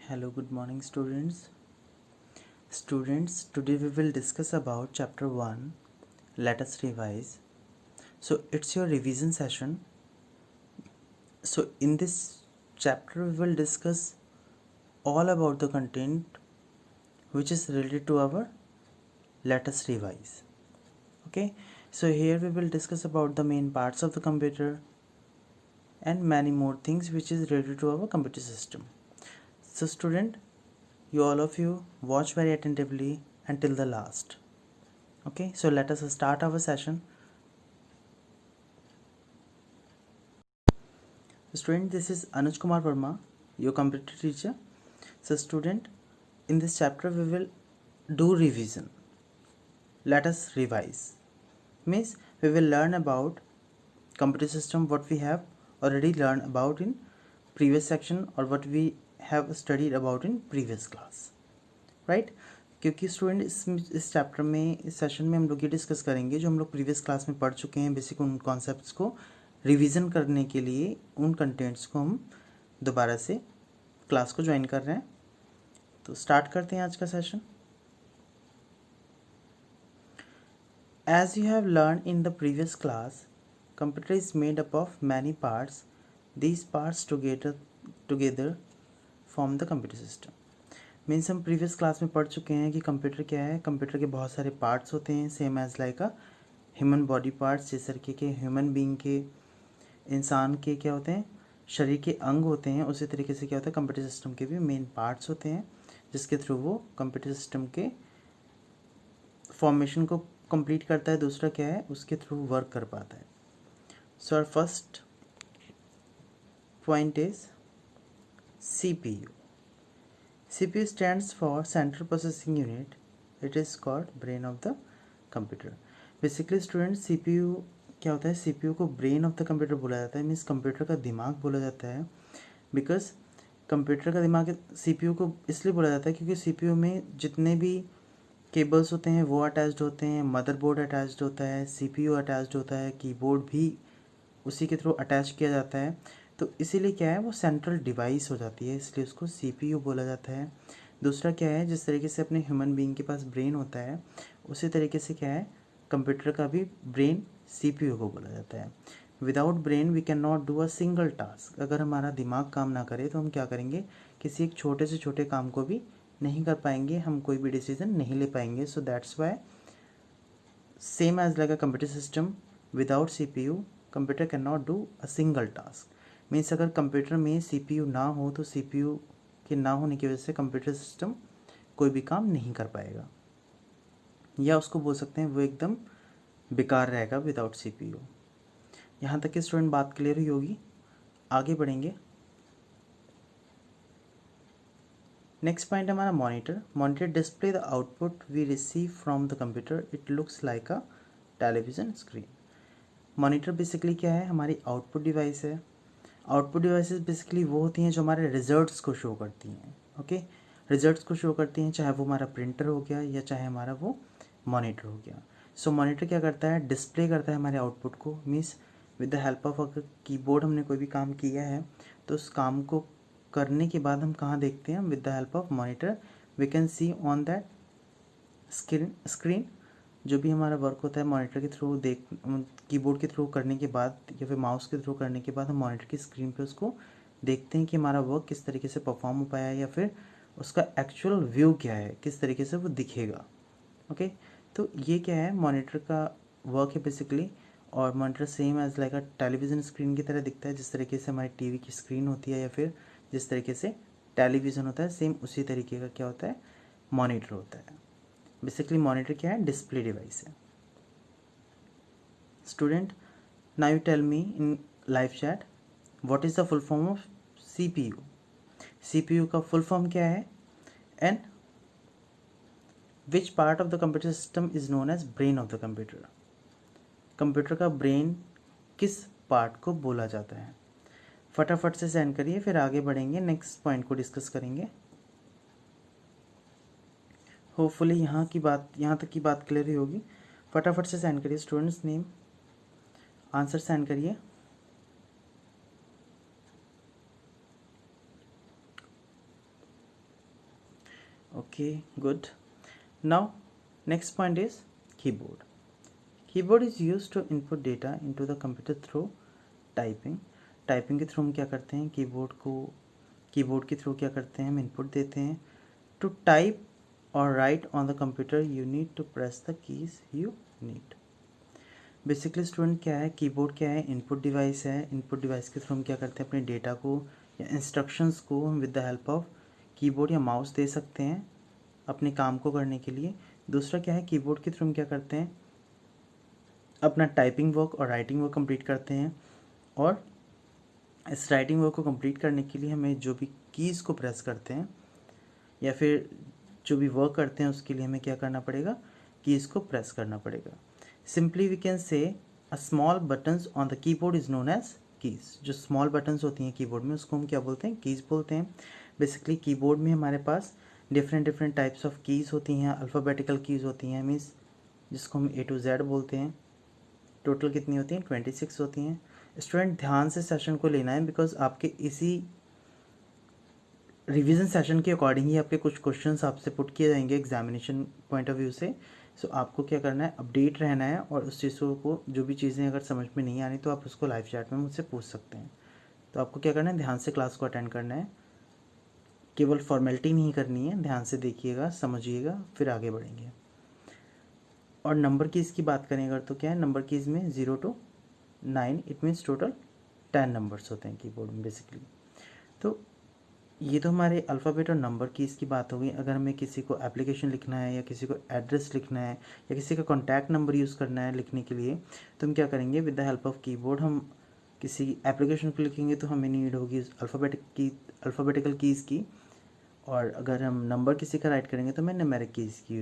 Hello, good morning, students. Today we will discuss about chapter 1. Let us revise. So, it's your revision session. So, in this chapter, we will discuss all about the content which is related to our Let us revise. Okay, so here we will discuss about the main parts of the computer and many more things which is related to our computer system. So, student, all of you watch very attentively until the last. Okay, so let us start our session. Student, this is Anuj Kumar Verma, your computer teacher. So student, in this chapter we will do revision. Let us revise. Means we will learn about computer system, what we have already learned about in previous section or what we have studied about in previous class, right? क्योंकि student इस chapter में, इस session में हम लोग ये discuss करेंगे जो हम लोग प्रीवियस क्लास में पढ़ चुके हैं, बेसिक उन कॉन्सेप्ट्स को रिवीजन करने के लिए उन कंटेंट्स को हम दोबारा से क्लास को ज्वाइन कर रहे हैं. तो स्टार्ट करते हैं आज का session. As you have learn in the previous class, computer is made up of many parts. These parts together form the computer system. Means हम प्रीवियस क्लास में पढ़ चुके हैं कि कंप्यूटर क्या है. कंप्यूटर के बहुत सारे पार्ट्स होते हैं, same as like a human body parts. जिस तरीके के ह्यूमन बीइंग के, इंसान के क्या होते हैं, शरीर के अंग होते हैं, उसी तरीके से क्या होता है कंप्यूटर सिस्टम के भी मेन पार्ट्स होते हैं जिसके थ्रू वो कंप्यूटर सिस्टम के फॉर्मेशन को कंप्लीट करता है. दूसरा क्या है, उसके थ्रू वर्क कर पाता है. So our first point is CPU. CPU stands for Central Processing Unit. It is called brain of the computer. Basically students, CPU क्या होता है, CPU को ब्रेन ऑफ द कंप्यूटर बोला जाता है. मीन्स कंप्यूटर का दिमाग बोला जाता है. बिकॉज कंप्यूटर का दिमाग CPU को इसलिए बोला जाता है क्योंकि CPU में जितने भी केबल्स होते हैं वो अटैच्ड होते हैं, मदरबोर्ड अटैच्ड होता है, CPU अटैच्ड होता है, कीबोर्ड भी उसी के थ्रू अटैच किया जाता है. तो इसीलिए क्या है, वो सेंट्रल डिवाइस हो जाती है, इसलिए उसको CPU बोला जाता है. दूसरा क्या है, जिस तरीके से अपने ह्यूमन बीइंग के पास ब्रेन होता है, उसी तरीके से क्या है, कंप्यूटर का भी ब्रेन CPU को बोला जाता है. Without brain we can not do a single task. अगर हमारा दिमाग काम ना करे तो हम क्या करेंगे, किसी एक छोटे से छोटे काम को भी नहीं कर पाएंगे, हम कोई भी डिसीजन नहीं ले पाएंगे. So that's why same as like a computer system, without CPU computer can not do a single task. Means अगर कंप्यूटर में CPU ना हो तो CPU के ना होने की वजह से कंप्यूटर सिस्टम कोई भी काम नहीं कर पाएगा, या उसको बोल सकते हैं वो एकदम बेकार रहेगा विदाउट CPU. यहाँ तक कि स्टूडेंट बात क्लियर हुई होगी. आगे बढ़ेंगे. नेक्स्ट पॉइंट हमारा monitor. Monitor display the output we receive from the computer. It looks like a television screen. Monitor basically क्या है, हमारी आउटपुट डिवाइस है. आउटपुट डिवाइसेस बेसिकली वो होती हैं जो हमारे रिजल्ट्स को शो करती हैं. ओके, रिजल्ट्स को शो करती हैं, चाहे वो हमारा प्रिंटर हो गया या चाहे हमारा वो मॉनिटर हो गया. सो मॉनिटर क्या करता है, डिस्प्ले करता है हमारे आउटपुट को. Means with the help of अगर कीबोर्ड हमने कोई भी काम किया है तो उस काम को करने के बाद हम कहाँ देखते हैं, with the help of monitor we can see on that screen. जो भी हमारा वर्क होता है मॉनिटर के थ्रू कीबोर्ड के थ्रू करने के बाद या फिर माउस के थ्रू करने के बाद हम मॉनिटर की स्क्रीन पे उसको देखते हैं कि हमारा वर्क किस तरीके से परफॉर्म हो पाया है या फिर उसका एक्चुअल व्यू क्या है, किस तरीके से वो दिखेगा. ओके, तो ये क्या है, मॉनिटर का वर्क है बेसिकली. और monitor same as like a television screen की तरह दिखता है. जिस तरीके से हमारी टीवी की स्क्रीन होती है या फिर जिस तरीके से टेलीविज़न होता है, सेम उसी तरीके का क्या होता है, मॉनिटर होता है. बेसिकली मॉनिटर क्या है, डिस्प्ले डिवाइस है. Student, now you tell me in live chat, what is the full form of CPU. CPU का फुल फॉर्म क्या है, and which part of the computer system is known as brain of the computer. Computer का brain किस part को बोला जाता है. फटाफट से सेंड करिए, फिर आगे बढ़ेंगे, नेक्स्ट पॉइंट को डिस्कस करेंगे. होपफुली यहाँ तक की बात क्लियर ही होगी. फटाफट से सेंड करिए. स्टूडेंट्स नेम, आंसर सेंड करिए. Okay, good. Now next point is keyboard. Keyboard is used to input data into the computer through typing. Typing के थ्रू हम क्या करते हैं, कीबोर्ड के थ्रू क्या करते हैं, हम इनपुट देते हैं. टू टाइप और write on the computer you need to press the keys you need. Basically student क्या है, कीबोर्ड क्या है, इनपुट डिवाइस है. इनपुट डिवाइस के थ्रू हम क्या करते हैं, अपने डेटा को या इंस्ट्रक्शंस को हम with the help of keyboard या माउस दे सकते हैं अपने काम को करने के लिए. दूसरा क्या है, कीबोर्ड के थ्रू हम क्या करते हैं, अपना टाइपिंग वर्क और राइटिंग वर्क कंप्लीट करते हैं. और इस राइटिंग वर्क को कंप्लीट करने के लिए हमें जो भी कीज़ को प्रेस करते हैं या फिर जो भी वर्क करते हैं उसके लिए हमें क्या करना पड़ेगा, कीज़ को प्रेस करना पड़ेगा. Simply we can say a small buttons on the keyboard is known as keys. जो स्मॉल बटन्स होती हैं कीबोर्ड में उसको हम क्या बोलते हैं, कीज़ बोलते हैं. बेसिकली कीबोर्ड में हमारे पास डिफरेंट टाइप्स ऑफ कीज़ होती हैं. अल्फ़ाबेटिकल कीज़ होती हैं, मीन्स जिसको हम A to Z बोलते हैं. टोटल कितनी होती हैं, 26 होती हैं. स्टूडेंट ध्यान से सेशन को लेना है, बिकॉज आपके इसी रिवीजन सेशन के अकॉर्डिंग ही आपके कुछ क्वेश्चंस आपसे पुट किए जाएंगे एग्जामिनेशन पॉइंट ऑफ व्यू से. सो आपको क्या करना है, अपडेट रहना है और उस चीज़ों को, जो भी चीज़ें अगर समझ में नहीं आ रही तो आप उसको लाइव चैट में मुझसे पूछ सकते हैं. तो आपको क्या करना है, ध्यान से क्लास को अटेंड करना है. केवल फॉर्मेलिटी नहीं करनी है, ध्यान से देखिएगा, समझिएगा, फिर आगे बढ़ेंगे. और नंबर कीज़ की बात करें अगर, तो क्या है, नंबर कीज़ में 0 to 9 it means total 10 numbers होते हैं कीबोर्ड में बेसिकली. तो ये तो हमारे अल्फ़ाबेट और नंबर कीज़ की बात हो गई. अगर हमें किसी को एप्लीकेशन लिखना है या किसी को एड्रेस लिखना है या किसी का कॉन्टैक्ट नंबर यूज़ करना है लिखने के लिए, तो हम क्या करेंगे, with the help of keyboard हम किसी एप्लीकेशन को लिखेंगे तो हमें नीड होगी अल्फ़ाबेटिकल कीज़ की. और अगर हम नंबर किसी का राइट करेंगे तो हमें न्यूमेरिक कीज़ की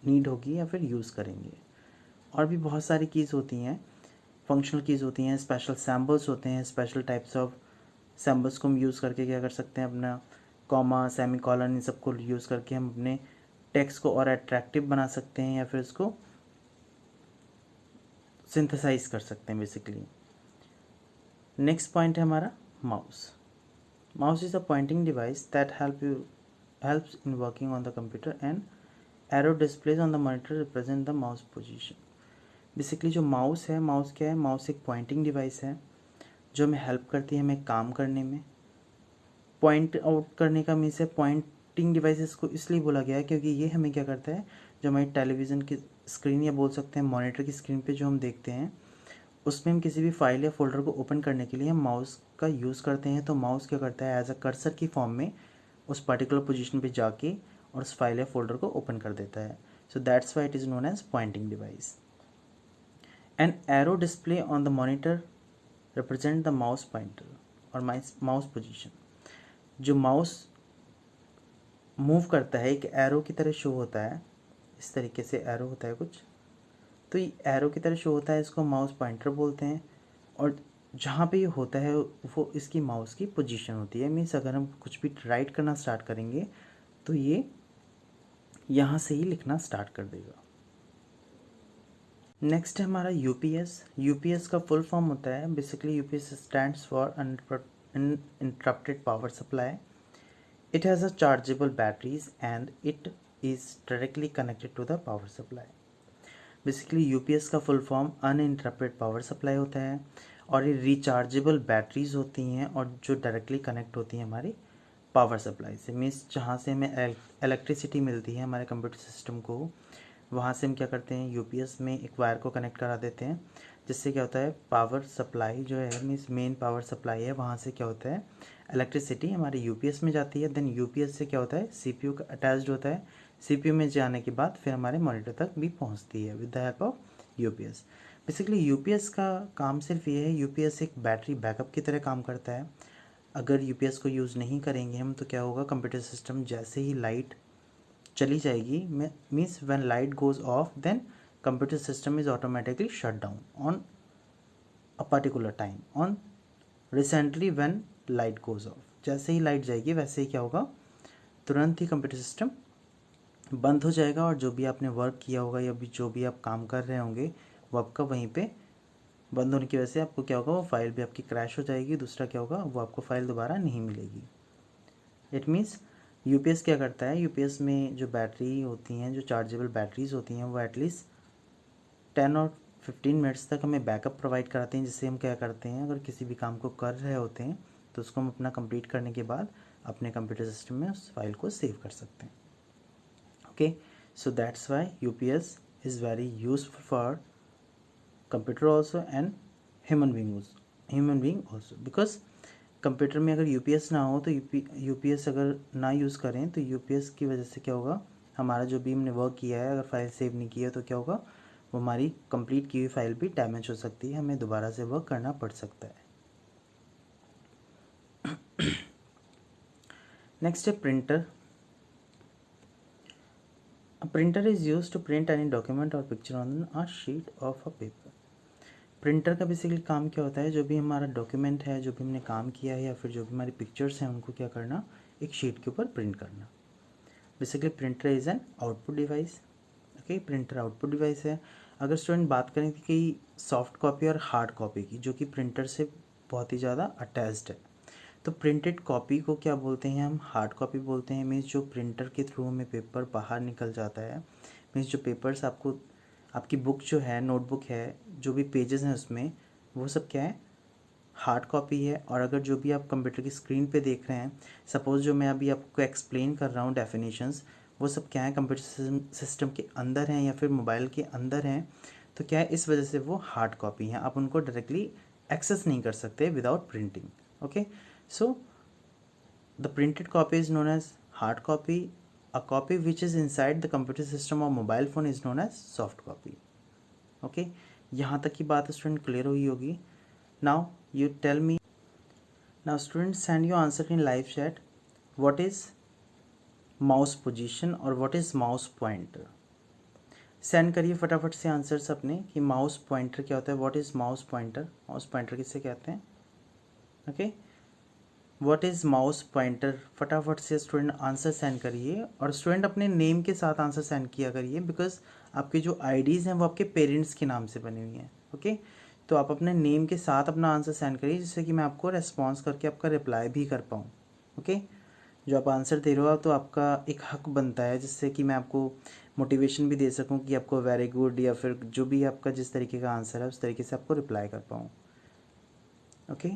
नीड होगी या फिर यूज़ करेंगे. और भी बहुत सारी कीज़ होती हैं, फंक्शनल कीज़ होती हैं, स्पेशल सैम्बल्स होते हैं. स्पेशल टाइप्स ऑफ सैम्बल्स को हम यूज़ करके क्या कर सकते हैं, अपना कॉमा, सेमी कॉलन, इन सब को यूज़ करके हम अपने टेक्स्ट को और अट्रैक्टिव बना सकते हैं या फिर इसको सिंथेसाइज कर सकते हैं बेसिकली. नेक्स्ट पॉइंट है हमारा mouse. Mouse is a pointing device that helps in working on the computer and arrow displays on the monitor represent the mouse position. Basically जो माउस है, माउस क्या है, माउस एक पॉइंटिंग डिवाइस है जो हमें हेल्प करती है हमें काम करने में. पॉइंट आउट करने का मीन्स है, पॉइंटिंग डिवाइसेस को इसलिए बोला गया है क्योंकि ये हमें क्या करता है, जो हमारी टेलीविज़न की स्क्रीन या बोल सकते हैं मॉनिटर की स्क्रीन पे जो हम देखते हैं उसमें हम किसी भी फाइल या फोल्डर को ओपन करने के लिए हम माउस का यूज़ करते हैं. तो माउस क्या करता है, एज अ कर्सर की फॉर्म में उस पर्टिकुलर पोजीशन पे जाके और उस फाइल या फोल्डर को ओपन कर देता है. So that's why it is known as pointing device. An arrow display on the monitor represent the mouse pointer और माउस पोजीशन. जो माउस मूव करता है एक एरो की तरह शो होता है, इस तरीके से एरो होता है कुछ, तो ये एरो की तरह शो होता है, इसको माउस पॉइंटर बोलते हैं. और जहाँ पे ये होता है वो इसकी माउस की पोजीशन होती है. मीन्स अगर हम कुछ भी राइट करना स्टार्ट करेंगे तो ये यहाँ से ही लिखना स्टार्ट कर देगा. नेक्स्ट है हमारा यूपीएस. यूपीएस का फुल फॉर्म होता है, basically UPS stands for uninterrupted power supply. It has a chargeable batteries and it is directly connected to the power supply. Basically UPS का full form uninterrupted power supply होता है और ये rechargeable batteries होती हैं और जो डायरेक्टली कनेक्ट होती हैं हमारी पावर सप्लाई से. मीन्स जहाँ से हमें इलेक्ट्रिसिटी मिलती है हमारे कंप्यूटर सिस्टम को, वहाँ से हम क्या करते हैं, यूपीएस में एक वायर को कनेक्ट करा देते हैं, जिससे क्या होता है, पावर सप्लाई जो है, मीन्स मेन पावर सप्लाई है, वहाँ से क्या होता है, इलेक्ट्रिसिटी हमारे यूपीएस में जाती है. देन यूपीएस से क्या होता है, सीपीयू का अटैच्ड होता है. सीपीयू में जाने के बाद फिर हमारे मॉनिटर तक भी पहुँचती है with the help of UPS. Basically UPS का काम सिर्फ ये है, यूपीएस एक बैटरी बैकअप की तरह काम करता है. अगर यूपीएस को यूज़ नहीं करेंगे हम तो क्या होगा, कंप्यूटर सिस्टम जैसे ही लाइट चली जाएगी, means when light goes off then computer system is automatically shut down on a particular time on recently when light goes off. जैसे ही लाइट जाएगी वैसे ही क्या होगा, तुरंत ही कंप्यूटर सिस्टम बंद हो जाएगा और जो भी आपने वर्क किया होगा या जो भी आप काम कर रहे होंगे वो आपका वहीं पे बंद होने की वजह से आपको क्या होगा, वो फाइल भी आपकी क्रैश हो जाएगी. दूसरा क्या होगा, वो आपको फाइल दोबारा नहीं मिलेगी. इट मीन्स यूपीएस क्या करता है, यूपीएस में जो बैटरी होती हैं, जो चार्जेबल बैटरीज होती हैं, वो एटलीस्ट 10 और 15 मिनट्स तक हमें बैकअप प्रोवाइड कराते हैं, जिससे हम क्या करते हैं, अगर किसी भी काम को कर रहे होते हैं तो उसको हम अपना कंप्लीट करने के बाद अपने कंप्यूटर सिस्टम में उस फाइल को सेव कर सकते हैं. Okay, so that's Y UPS is very useful for computer also and human being also, because computer में अगर यूपीएस ना हो तो यूपीएस अगर ना यूज़ करें तो यूपीएस की वजह से क्या होगा, हमारा जो भी हमने वर्क किया है, अगर फाइल सेव नहीं किया तो क्या होगा, वो हमारी कंप्लीट की हुई फाइल भी डैमेज हो सकती है, हमें दोबारा से वर्क करना पड़ सकता है. नेक्स्ट है printer. A printer is used to print any document or picture on a sheet of a paper. Printer का बेसिकली काम क्या होता है, जो भी हमारा डॉक्यूमेंट है, जो भी हमने काम किया है या फिर जो भी हमारी पिक्चर्स हैं, उनको क्या करना, एक शीट के ऊपर प्रिंट करना. Basically printer is an output device. Okay, printer output device है. अगर स्टूडेंट बात करें कि सॉफ्ट कॉपी और हार्ड कॉपी की, जो कि प्रिंटर से बहुत ही ज़्यादा अटैच्ड है, तो प्रिंटेड कॉपी को क्या बोलते हैं, हम हार्ड कॉपी बोलते हैं. मीन्स जो प्रिंटर के थ्रू हमें पेपर बाहर निकल जाता है, मीन्स जो पेपर्स आपको, आपकी बुक जो है, नोटबुक है, जो भी पेजेस हैं उसमें, वो सब क्या है, हार्ड कॉपी है. और अगर जो भी आप कंप्यूटर की स्क्रीन पे देख रहे हैं, सपोज़ जो मैं अभी आपको एक्सप्लेन कर रहा हूँ डेफिनेशंस, वो सब क्या है, कंप्यूटर सिस्टम के अंदर हैं या फिर मोबाइल के अंदर हैं, तो क्या है, इस वजह से वो हार्ड कॉपी हैं, आप उनको डायरेक्टली एक्सेस नहीं कर सकते without printing. Okay, so the printed copy is known as hard copy. A copy which is inside the computer system or mobile phone is known as soft copy. Okay, यहाँ तक की बात student clear हुई होगी. Now you tell me. Now students, send your answer in live chat. What is mouse position और what is mouse pointer? Send करिए फटाफट से आंसर्स अपने कि माउस पॉइंटर क्या होता है, what is mouse pointer, mouse pointer किसे कहते हैं. Okay, what is mouse pointer, फटाफट से स्टूडेंट आंसर सेंड करिए. और स्टूडेंट अपने नेम के साथ आंसर सेंड किया करिए, बिकॉज आपकी जो आईडीज़ हैं वो आपके पेरेंट्स के नाम से बनी हुई हैं. ओके, तो आप अपने नेम के साथ अपना आंसर सेंड करिए, जिससे कि मैं आपको रेस्पॉन्स करके आपका रिप्लाई भी कर पाऊँ. ओके, जो आप आंसर दे रहे हो तो आपका एक हक बनता है, जिससे कि मैं आपको मोटिवेशन भी दे सकूं कि आपको वेरी गुड, या फिर जो भी आपका जिस तरीके का आंसर है उस तरीके से आपको रिप्लाई कर पाऊँ. ओके,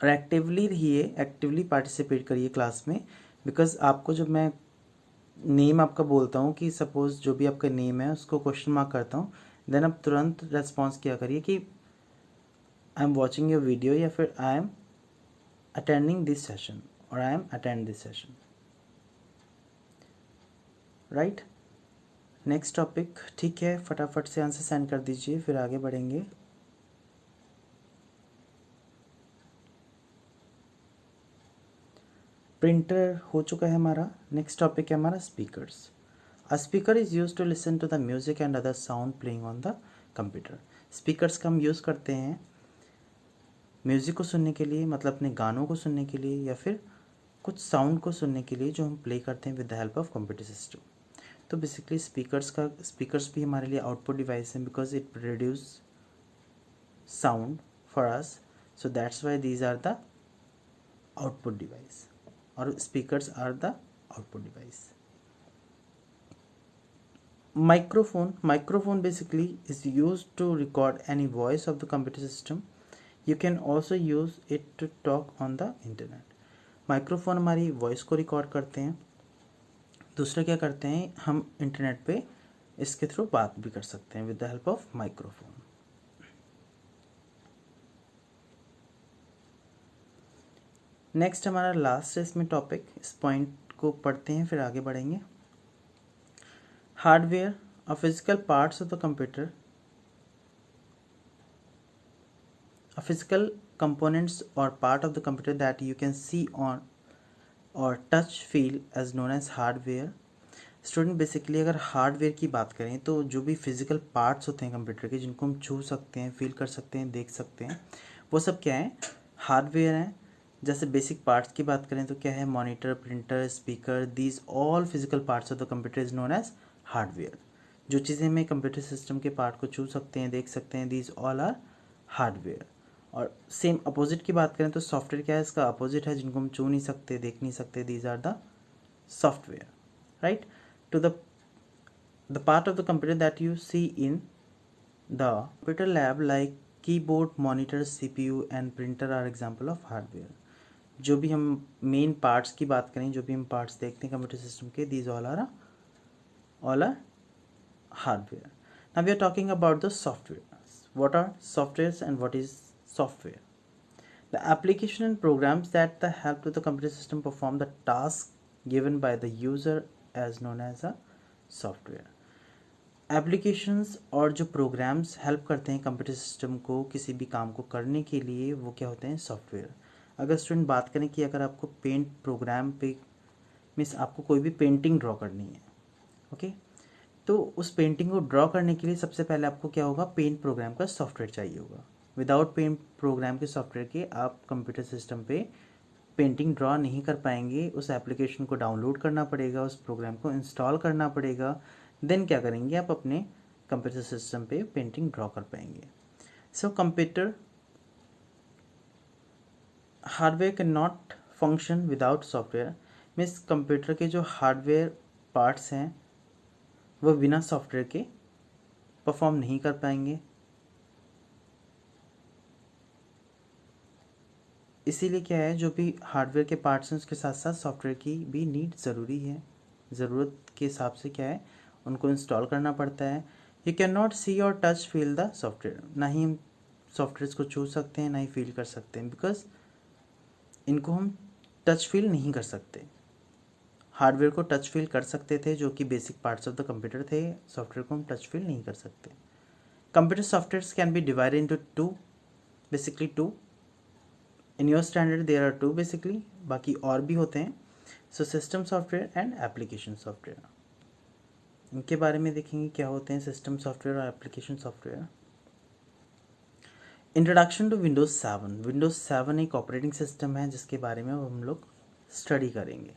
और एक्टिवली रहिए, एक्टिवली पार्टिसिपेट करिए क्लास में, बिकॉज आपको जब मैं नेम आपका बोलता हूँ कि सपोज़ जो भी आपका नेम है उसको क्वेश्चन मार्क करता हूँ, देन आप तुरंत रेस्पॉन्स किया करिए कि I am watching your video, या फिर I am attending this session, और I am attend this session. Right, next topic. ठीक है, फटाफट से आंसर सेंड कर दीजिए, फिर आगे बढ़ेंगे. प्रिंटर हो चुका है हमारा. नेक्स्ट टॉपिक है हमारा speakers. A speaker is use to listen to the music and other sound playing on the computer. Speakers का हम यूज़ करते हैं म्यूज़िक को सुनने के लिए, मतलब अपने गानों को सुनने के लिए, या फिर कुछ साउंड को सुनने के लिए जो हम प्ले करते हैं with the help of computer system. तो बेसिकली स्पीकर्स भी हमारे लिए आउटपुट डिवाइस हैं, because it produce sound for us, so that's why these are the output device, और speakers are the output device. Microphone basically is used to record any voice of the computer system. You can also use it to talk on the internet. Microphone हमारी voice को record करते हैं. दूसरा क्या करते हैं, हम इंटरनेट पे इसके थ्रू बात भी कर सकते हैं with the help of microphone. Next हमारा लास्ट है इसमें टॉपिक, इस पॉइंट को पढ़ते हैं फिर आगे बढ़ेंगे. Hardware or physical parts of the computer, a physical components or part of the computer that you can see on or touch feel as known as hardware. Student basically अगर hardware की बात करें तो जो भी फिजिकल पार्ट्स होते हैं computer के, जिनको हम छू सकते हैं, फील कर सकते हैं, देख सकते हैं, वो सब क्या है, हार्डवेयर हैं. जैसे बेसिक पार्ट्स की बात करें तो क्या है, monitor, printer, speaker, these all physical parts of the computer is known as hardware. जो चीज़ें हमें कंप्यूटर सिस्टम के पार्ट को छू सकते हैं, देख सकते हैं, दीज ऑल आर हार्डवेयर. और सेम अपोजिट की बात करें तो सॉफ्टवेयर क्या है, इसका अपोजिट है, जिनको हम छू नहीं सकते, देख नहीं सकते, these are the software, right. To the part of the computer that you see in the computer lab like keyboard, monitor, CPU and printer are example of hardware. जो भी हम मेन पार्ट्स की बात करें, जो भी हम पार्ट्स देखते हैं कंप्यूटर सिस्टम के, these all are hardware. Now we are talking about the software. What are softwares and what is software? The application and programs that help to the computer system perform the task given by the user as known as a software. Applications और जो programmes help करते हैं computer system को किसी भी काम को करने के लिए, वो क्या होते हैं, सॉफ्टवेयर. अगर स्टूडेंट बात करें कि अगर आपको पेंट प्रोग्राम पे मीन्स आपको कोई भी पेंटिंग ड्रॉ करनी है, ओके, तो उस पेंटिंग को ड्रॉ करने के लिए सबसे पहले आपको क्या होगा, पेंट प्रोग्राम का सॉफ्टवेयर चाहिए होगा. विदाउट पेंट प्रोग्राम के सॉफ्टवेयर के आप कंप्यूटर सिस्टम पे पेंटिंग ड्रॉ नहीं कर पाएंगे. उस एप्लीकेशन को डाउनलोड करना पड़ेगा, उस प्रोग्राम को इंस्टॉल करना पड़ेगा, देन क्या करेंगे आप अपने कंप्यूटर सिस्टम पे पेंटिंग ड्रॉ कर पाएंगे. So computer hardware can not function without software. Means computer के जो हार्डवेयर पार्ट्स हैं वो बिना सॉफ्टवेयर के परफॉर्म नहीं कर पाएंगे. इसीलिए क्या है, जो भी हार्डवेयर के पार्ट्स हैं उसके साथ साथ सॉफ्टवेयर की भी नीड ज़रूरी है. ज़रूरत के हिसाब से क्या है, उनको इंस्टॉल करना पड़ता है. यू कैन नॉट सी और टच फील द सॉफ्टवेयर. ना ही हम सॉफ्टवेयर को छू सकते हैं, ना ही फील कर सकते हैं, बिकॉज इनको हम टच फील नहीं कर सकते. हार्डवेयर को टच फील कर सकते थे, जो कि basic parts of the computer थे. सॉफ्टवेयर को हम टच फील नहीं कर सकते. Computer software can be divided into two, basically two. In your standard there are two basically, बाकी और भी होते हैं. So system software and application software, इनके बारे में देखेंगे क्या होते हैं सिस्टम सॉफ्टवेयर और application software. Introduction to Windows 7. Windows 7 एक ऑपरेटिंग सिस्टम है जिसके बारे में हम लोग स्टडी करेंगे.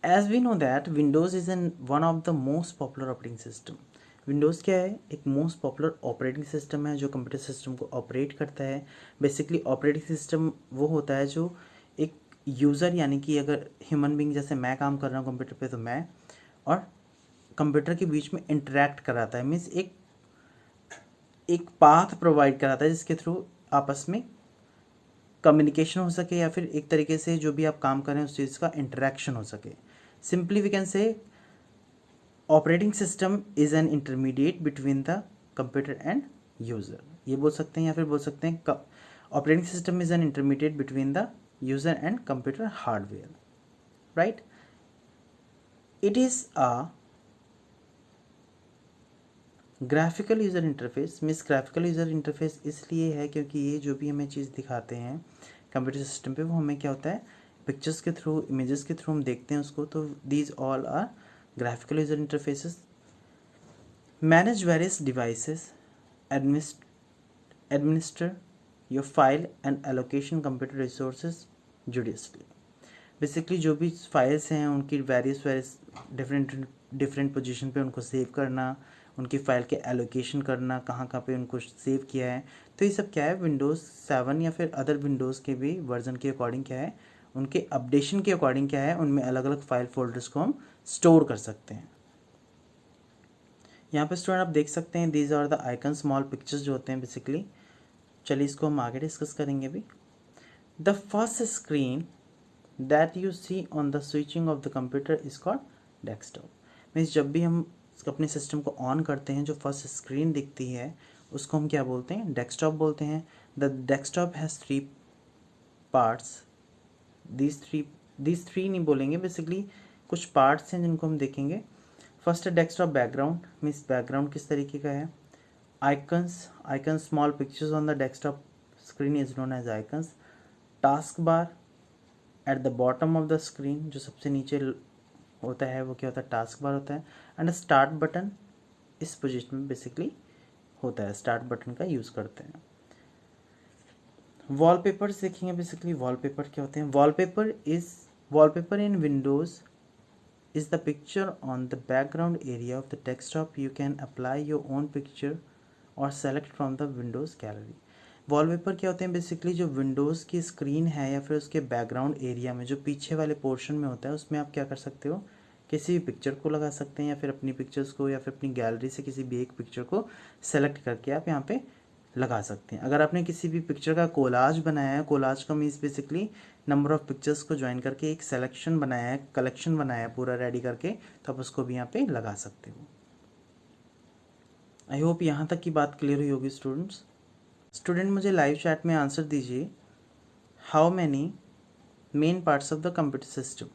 As we know that Windows is an one of the most popular operating system. Windows क्या है, एक मोस्ट पॉपुलर ऑपरेटिंग सिस्टम है जो कंप्यूटर सिस्टम को ऑपरेट करता है. बेसिकली ऑपरेटिंग सिस्टम वो होता है जो एक यूज़र, यानी कि अगर ह्यूमन बींग जैसे मैं काम कर रहा हूँ कंप्यूटर पे, तो मैं और कंप्यूटर के बीच में इंटरेक्ट कराता है. मीन्स एक पाथ प्रोवाइड कराता है जिसके थ्रू आपस में कम्युनिकेशन हो सके, या फिर एक तरीके से जो भी आप काम करें उस चीज़ का इंटरेक्शन हो सके. Simply we can say operating system is an intermediate between the computer and user, ये बोल सकते हैं. या फिर बोल सकते हैं operating system is an intermediate between the user and computer hardware, right. It is a graphical user interface. Means graphical user interface इसलिए है क्योंकि ये जो भी हमें चीज़ दिखाते हैं कंप्यूटर सिस्टम पे, वो हमें क्या होता है, पिक्चर्स के थ्रू, इमेजेस के थ्रू हम देखते हैं उसको. तो these all are graphical user interfaces. Manage various devices, administer your file and allocation computer resources judiciously. Basically जो भी फाइल्स हैं उनकी वेरियस डिफरेंट पोजीशन पे उनको सेव करना, उनकी फ़ाइल के एलोकेशन करना, कहाँ कहाँ पे उनको सेव किया है. तो ये सब क्या है, विंडोज़ 7 या फिर अदर विंडोज़ के भी वर्जन के अकॉर्डिंग क्या है, उनके अपडेशन के अकॉर्डिंग क्या है, उनमें अलग अलग फाइल फोल्डर्स को हम स्टोर कर सकते हैं. यहाँ पे स्टूडेंट आप देख सकते हैं, these are the icon small pictures जो होते हैं बेसिकली. चलिए इसको हम आगे डिस्कस करेंगे अभी. The first screen that you see on the switching off the computer is called desktop. Means जब भी हम अपने सिस्टम को ऑन करते हैं, जो फर्स्ट स्क्रीन दिखती है उसको हम क्या बोलते हैं, डेस्कटॉप बोलते हैं. The desktop has 3 parts. These three नहीं बोलेंगे, बेसिकली कुछ पार्ट्स हैं जिनको हम देखेंगे. फर्स्ट है डेस्कटॉप बैकग्राउंड. मीन्स बैकग्राउंड किस तरीके का है. Icons small pictures on the desktop screen is known as icons. Task bar at the bottom of the screen, जो सबसे नीचे होता है वो क्या होता है, टास्क बार होता है. एंड स्टार्ट बटन इस पोजीशन में बेसिकली होता है, स्टार्ट बटन का यूज़ करते हैं. वॉलपेपर्स देखेंगे. बेसिकली वॉलपेपर क्या होते हैं. Wallpaper in Windows is the picture on the background area of the desktop. You can apply your own picture or select from the Windows gallery. Wallpaper क्या होते हैं, बेसिकली जो विंडोज़ की screen है या फिर उसके बैकग्राउंड एरिया में जो पीछे वाले पोर्शन में होता है, उसमें आप क्या कर सकते हो, किसी भी पिक्चर को लगा सकते हैं या फिर अपनी पिक्चर्स को या फिर अपनी गैलरी से किसी भी एक पिक्चर को सेलेक्ट करके आप यहाँ पे लगा सकते हैं। अगर आपने किसी भी पिक्चर का कोलाज बनाया है, कोलाज का means basically number of pictures को ज्वाइन करके एक सेलेक्शन बनाया है, कलेक्शन बनाया है पूरा रेडी करके, तो आप उसको भी यहाँ पे लगा सकते हो। आई होप यहाँ तक की बात क्लियर हुई होगी स्टूडेंट्स। स्टूडेंट मुझे लाइव चैट में आंसर दीजिए, how many main parts of the computer system.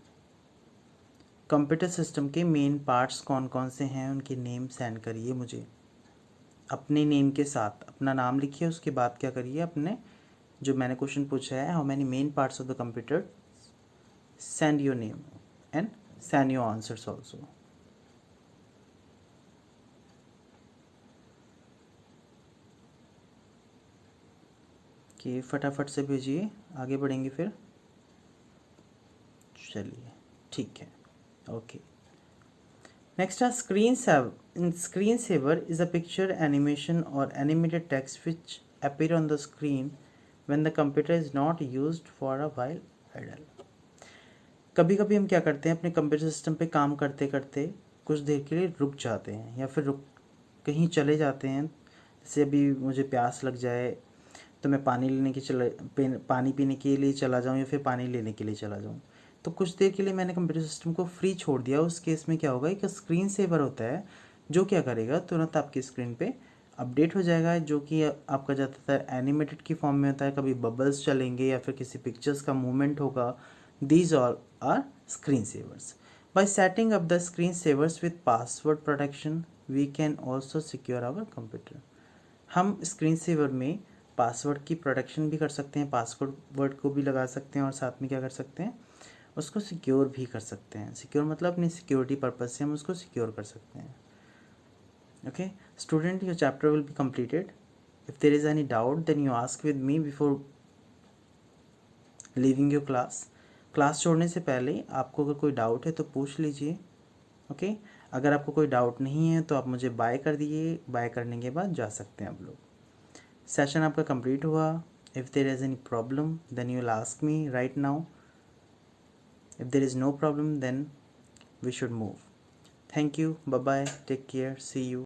Computer system के मेन पार्ट्स कौन कौन से हैं, उनके नेम सेंड करिए मुझे अपने नेम के साथ। अपना नाम लिखिए, उसके बाद क्या करिए, अपने जो मैंने क्वेश्चन पूछा है, how many main parts of the computer, send your name and send your answers also. कि फटाफट से भेजिए, आगे बढ़ेंगे फिर। चलिए ठीक है, ओके। नेक्स्ट है screen save. In screen saver is a picture animation और animated text which appear on the screen when the computer is not used for a while idle। कभी कभी हम क्या करते हैं, अपने कंप्यूटर सिस्टम पे काम करते करते कुछ देर के लिए रुक जाते हैं या फिर रुक कहीं चले जाते हैं। जैसे अभी मुझे प्यास लग जाए तो मैं पानी पीने के लिए चला जाऊँ या फिर पानी लेने के लिए चला जाऊँ, तो कुछ देर के लिए मैंने कंप्यूटर सिस्टम को फ्री छोड़ दिया। उस केस में क्या होगा, एक स्क्रीन सेवर होता है जो क्या करेगा, तुरंत आपकी स्क्रीन पे अपडेट हो जाएगा, जो कि आपका ज़्यादातर एनिमेटेड की फॉर्म में होता है। कभी बबल्स चलेंगे या फिर किसी पिक्चर्स का मूवमेंट होगा। These all are screen savers. By setting up the screen savers with password protection we can also secure our computer. हम स्क्रीन सेवर में पासवर्ड की प्रोटेक्शन भी कर सकते हैं, पासवर्ड को भी लगा सकते हैं और साथ में क्या कर सकते हैं, उसको सिक्योर भी कर सकते हैं। सिक्योर मतलब अपनी सिक्योरिटी पर्पज से हम उसको सिक्योर कर सकते हैं। Okay student, your chapter will be completed. If there is any doubt then you ask with me before leaving your class. Class छोड़ने से पहले आपको अगर कोई डाउट है तो पूछ लीजिए। ओके अगर आपको कोई डाउट नहीं है तो आप मुझे बाय कर दिए, बाय करने के बाद जा सकते हैं आप लोग। सेशन आपका कंप्लीट हुआ। If there is any problem then you will ask me right now. If there is no problem then we should move. Thank you, bye bye, take care, see you.